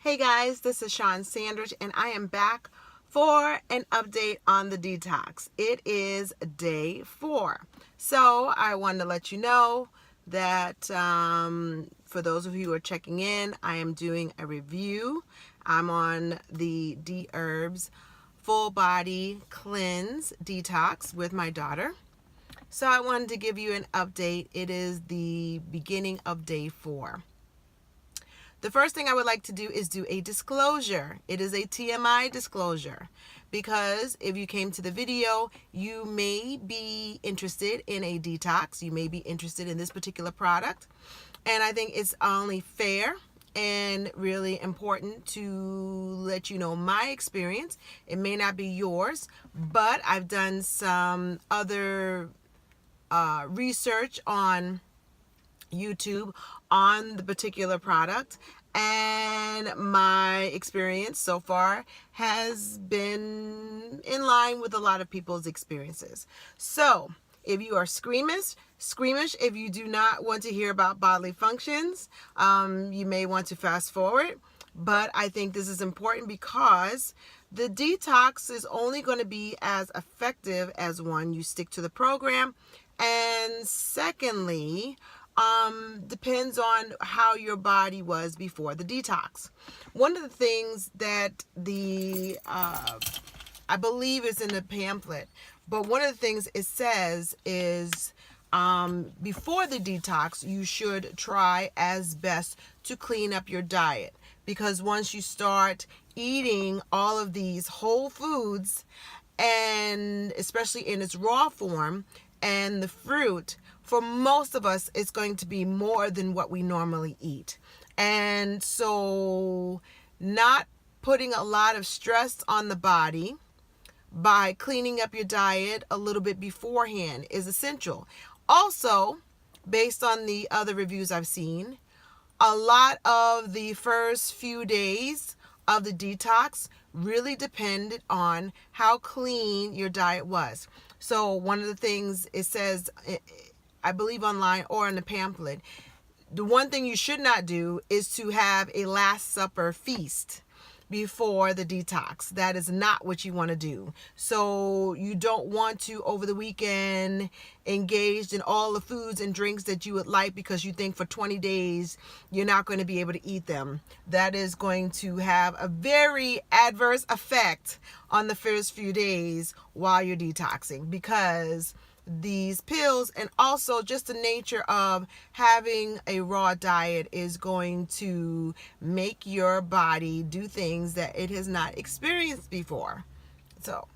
Hey guys, this is Sean Sanders and I am back for an update on the detox. It is day 4. So I wanted to let you know that for those of you who are checking in, I am doing a review. I'm on the Dherbs full body cleanse detox with my daughter. So I wanted to give you an update. It is the beginning of day 4. The first thing I would like to do is do a disclosure. It is a TMI disclosure because if you came to the video, you may be interested in a detox. You may be interested in this particular product. And I think it's only fair and really important to let you know my experience. It may not be yours, but I've done some other research on YouTube on the particular product, and my experience so far has been in line with a lot of people's experiences. So if you are squeamish, if you do not want to hear about bodily functions, you may want to fast forward. But I think this is important because the detox is only going to be as effective as, one, you stick to the program, and secondly, depends on how your body was before the detox. One of the things that I believe is in the pamphlet, but one of the things it says is before the detox, you should try as best to clean up your diet, because once you start eating all of these whole foods, and especially in its raw form, and the fruit, for most of us, it's going to be more than what we normally eat. And so not putting a lot of stress on the body by cleaning up your diet a little bit beforehand is essential. Also, based on the other reviews I've seen, a lot of the first few days of the detox really depended on how clean your diet was. So one of the things it says, I believe online or in the pamphlet, the one thing you should not do is to have a Last Supper feast before the detox. That is not what you want to do. So you don't want to, over the weekend, engage in all the foods and drinks that you would like because you think for 20 days you're not going to be able to eat them. That is going to have a very adverse effect on the first few days while you're detoxing, because these pills and also just the nature of having a raw diet is going to make your body do things that it has not experienced before. So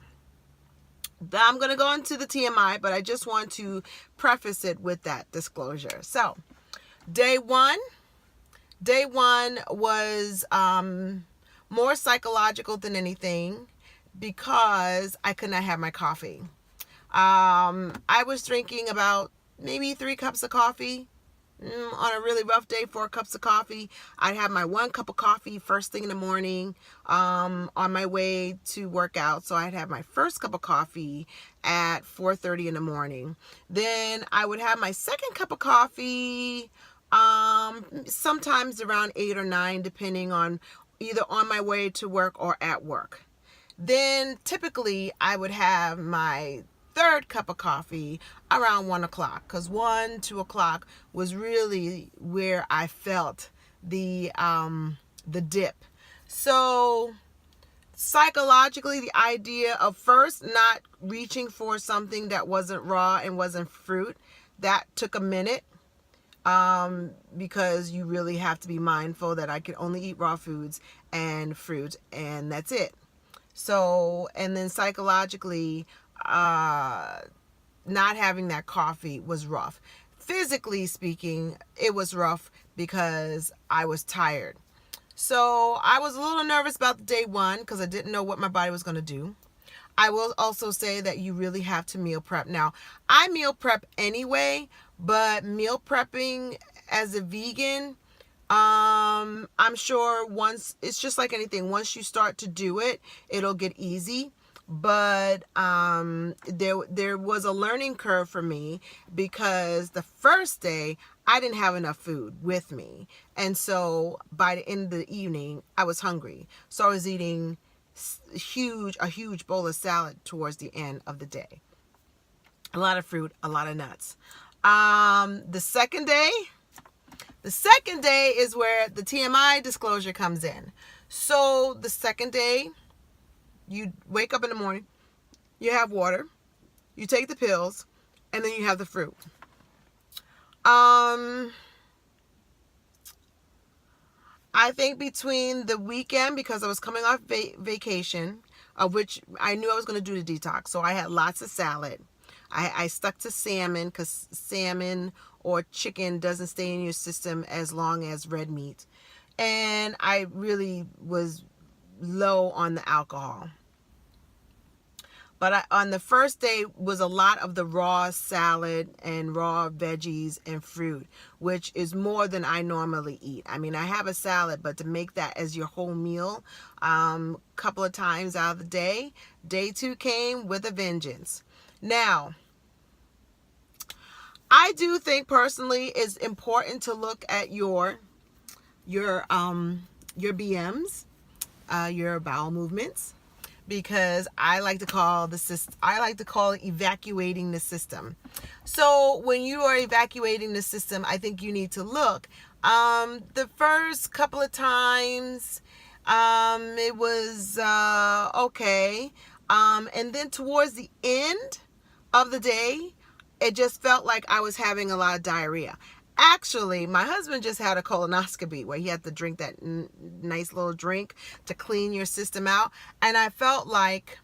I'm going to go into the TMI, but I just want to preface it with that disclosure. So day one was more psychological than anything, because I could not have my coffee. I was drinking about maybe 3 cups of coffee. On a really rough day, 4 cups of coffee. I'd have my 1 cup of coffee first thing in the morning on my way to work out. So I'd have my first cup of coffee at 4:30 in the morning. Then I would have my second cup of coffee sometimes around 8 or 9, depending on either on my way to work or at work. Then typically I would have my third cup of coffee around 1 o'clock, because 2 o'clock was really where I felt the dip. So psychologically, the idea of first not reaching for something that wasn't raw and wasn't fruit, that took a minute, because you really have to be mindful that I could only eat raw foods and fruit, and that's it. So, and then psychologically, not having that coffee was rough. Physically speaking, it was rough because I was tired. So I was a little nervous about day 1 because I didn't know what my body was going to do. I will also say that you really have to meal prep. Now, I meal prep anyway, but meal prepping as a vegan, I'm sure once, it's just like anything, once you start to do it, it'll get easy. But there was a learning curve for me, because the first day I didn't have enough food with me. And so by the end of the evening, I was hungry. So I was eating a huge bowl of salad towards the end of the day. A lot of fruit, a lot of nuts. The second day is where the TMI disclosure comes in. So the second day, you wake up in the morning, you have water, you take the pills, and then you have the fruit. I think between the weekend, because I was coming off vacation, of which I knew I was going to do the detox, so I had lots of salad. I stuck to salmon because salmon or chicken doesn't stay in your system as long as red meat. And I really was low on the alcohol. But on the first day was a lot of the raw salad and raw veggies and fruit, which is more than I normally eat. I mean, I have a salad, but to make that as your whole meal, couple of times out of the day, day 2 came with a vengeance. Now, I do think personally it's important to look at your BMs, your bowel movements, because I like to call it evacuating the system. So when you are evacuating the system, I think you need to look. The first couple of times, it was okay, and then towards the end of the day, it just felt like I was having a lot of diarrhea. Actually, my husband just had a colonoscopy where he had to drink that nice little drink to clean your system out. And I felt like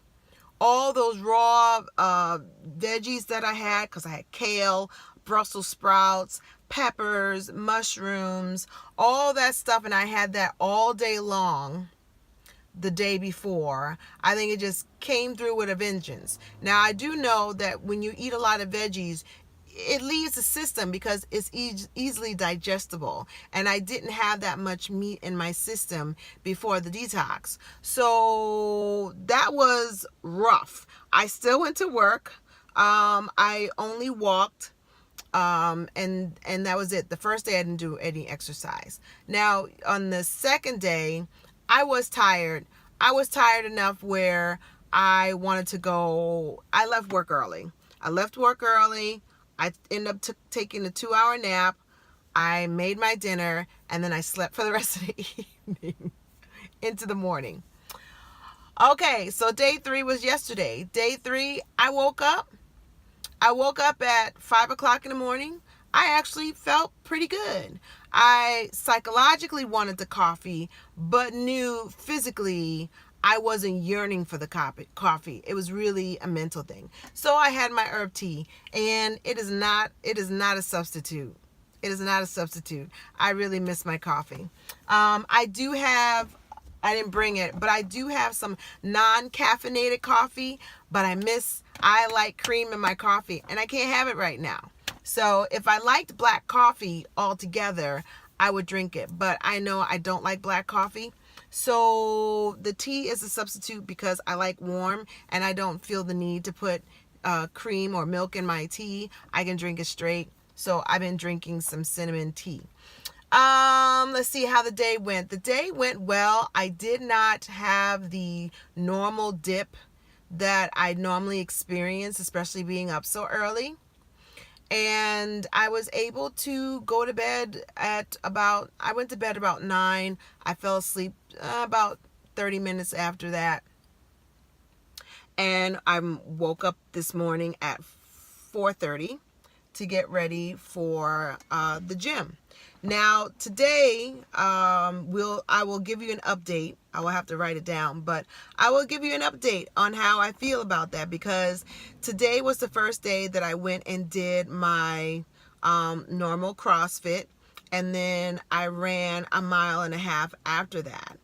all those raw veggies that I had, because I had kale, Brussels sprouts, peppers, mushrooms, all that stuff. And I had that all day long the day before. I think it just came through with a vengeance. Now, I do know that when you eat a lot of veggies, it leaves the system because it's easily digestible, and I didn't have that much meat in my system before the detox, so that was rough. I still went to work. I only walked, and that was it. The first day I didn't do any exercise. Now on the second day, I was tired. I was tired enough where I wanted to go. I left work early. I ended up taking a 2-hour nap. I made my dinner, and then I slept for the rest of the evening into the morning. Okay, so day 3 was yesterday. Day 3, I woke up at 5 o'clock in the morning. I actually felt pretty good. I psychologically wanted the coffee, but knew physically I wasn't yearning for the coffee. It was really a mental thing. So I had my herb tea, and it is not a substitute. It is not a substitute. I really miss my coffee. I didn't bring it, but I do have some non-caffeinated coffee, but I like cream in my coffee, and I can't have it right now. So if I liked black coffee altogether, I would drink it, but I know I don't like black coffee. So the tea is a substitute because I like warm, and I don't feel the need to put cream or milk in my tea. I can drink it straight. So I've been drinking some cinnamon tea. Let's see how the day went. The day went well. I did not have the normal dip that I normally experience, especially being up so early. And I was able to go to bed I went to bed about 9. I fell asleep about 30 minutes after that. And I woke up this morning at 4:30 to get ready for the gym. Now today, I will give you an update. I will have to write it down, but I will give you an update on how I feel about that, because today was the first day that I went and did my normal CrossFit, and then I ran 1.5 miles after that.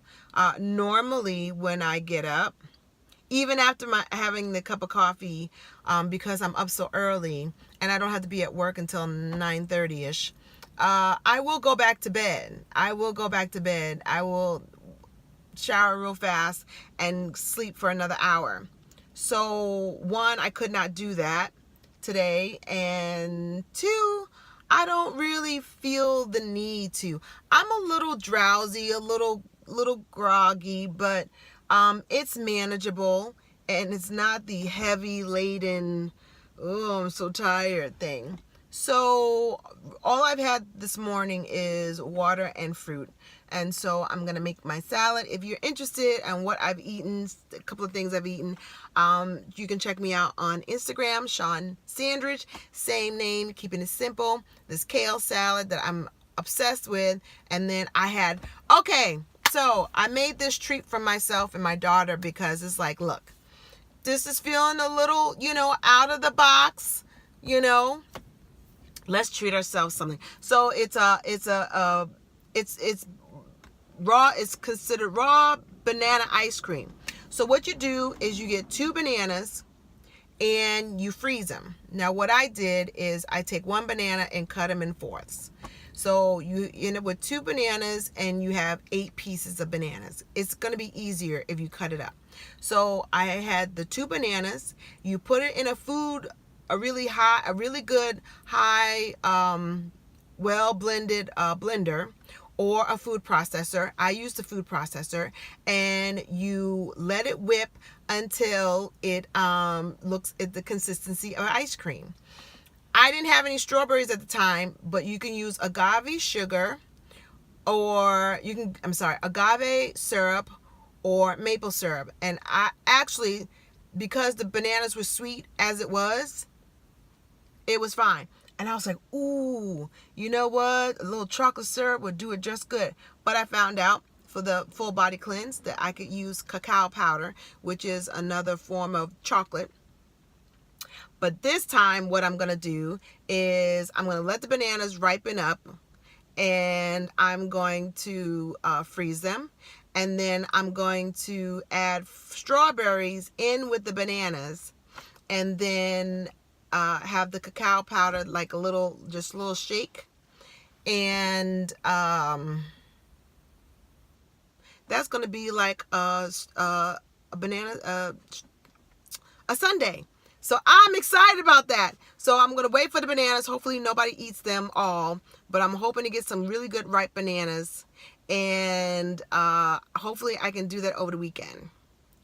Normally when I get up, even after having the cup of coffee, because I'm up so early and I don't have to be at work until 9:30ish, I will go back to bed. I will shower real fast and sleep for another hour. So 1, I could not do that today, and 2, I don't really feel the need to. I'm a little drowsy, a little groggy, but it's manageable, and it's not the heavy laden, oh, I'm so tired thing. So all I've had this morning is water and fruit. And so I'm going to make my salad. If you're interested in what I've eaten, a couple of things I've eaten, you can check me out on Instagram, Sean Sandridge, same name, keeping it simple. This kale salad that I'm obsessed with. And then so I made this treat for myself and my daughter because it's like, look, this is feeling a little, out of the box, let's treat ourselves something. So it's raw. It's considered raw banana ice cream. So what you do is you get 2 bananas and you freeze them. Now what I did is I take 1 banana and cut them in fourths. So you end up with 2 bananas and you have 8 pieces of bananas. It's going to be easier if you cut it up. So I had the 2 bananas. You put it in a really good high, well blended blender or a food processor. I use the food processor, and you let it whip until it looks at the consistency of ice cream. I didn't have any strawberries at the time, but you can use agave sugar, or agave syrup or maple syrup. And I actually, because the bananas were sweet as it was fine. And I was like, ooh, you know what? A little chocolate syrup would do it just good. But I found out for the full body cleanse that I could use cacao powder, which is another form of chocolate. But this time what I'm going to do is I'm going to let the bananas ripen up, and I'm going to freeze them. And then I'm going to add strawberries in with the bananas, and then have the cacao powder, like a little shake. And that's going to be like a banana, a sundae. So I'm excited about that. So I'm going to wait for the bananas. Hopefully nobody eats them all, but I'm hoping to get some really good ripe bananas. And hopefully I can do that over the weekend.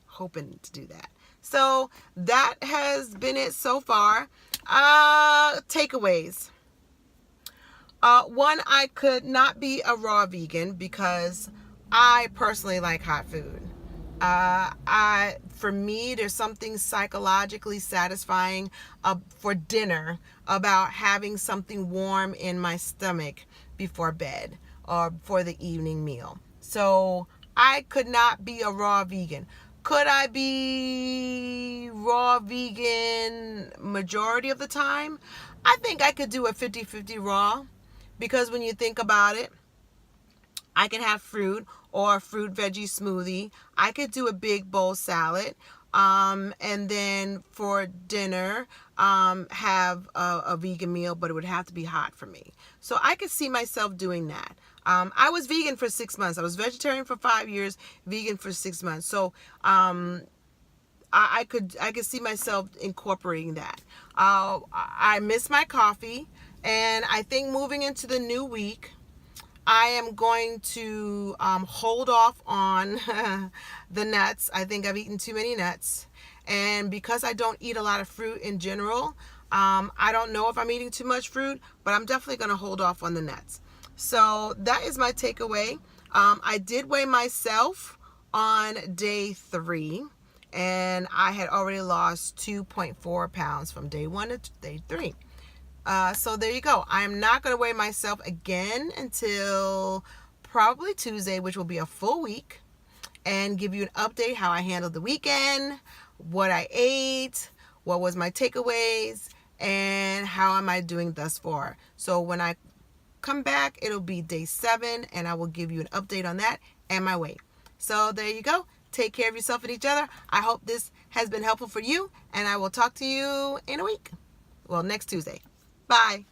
Hoping to do that. So that has been it so far. Takeaways. One, I could not be a raw vegan because I personally like hot food. For me, there's something psychologically satisfying for dinner about having something warm in my stomach before bed or for the evening meal. So I could not be a raw vegan. Could I be raw vegan majority of the time? I think I could do a 50-50 raw, because when you think about it, I can have fruit or a fruit veggie smoothie. I could do a big bowl salad. And then for dinner, have a vegan meal, but it would have to be hot for me. So I could see myself doing that. I was vegan for 6 months. I was vegetarian for 5 years, vegan for 6 months. So I could see myself incorporating that. I miss my coffee, and I think moving into the new week, I am going to hold off on the nuts. I think I've eaten too many nuts. And because I don't eat a lot of fruit in general, I don't know if I'm eating too much fruit, but I'm definitely going to hold off on the nuts. So that is my takeaway. I did weigh myself on day 3, and I had already lost 2.4 pounds from day 1 to day 3. So there you go. I'm not going to weigh myself again until probably Tuesday, which will be a full week, and give you an update how I handled the weekend, what I ate, what was my takeaways, and how am I doing thus far. So when I come back, it'll be day 7, and I will give you an update on that and my weight. So there you go. Take care of yourself and each other. I hope this has been helpful for you, and I will talk to you in a week. Well, next Tuesday. Bye.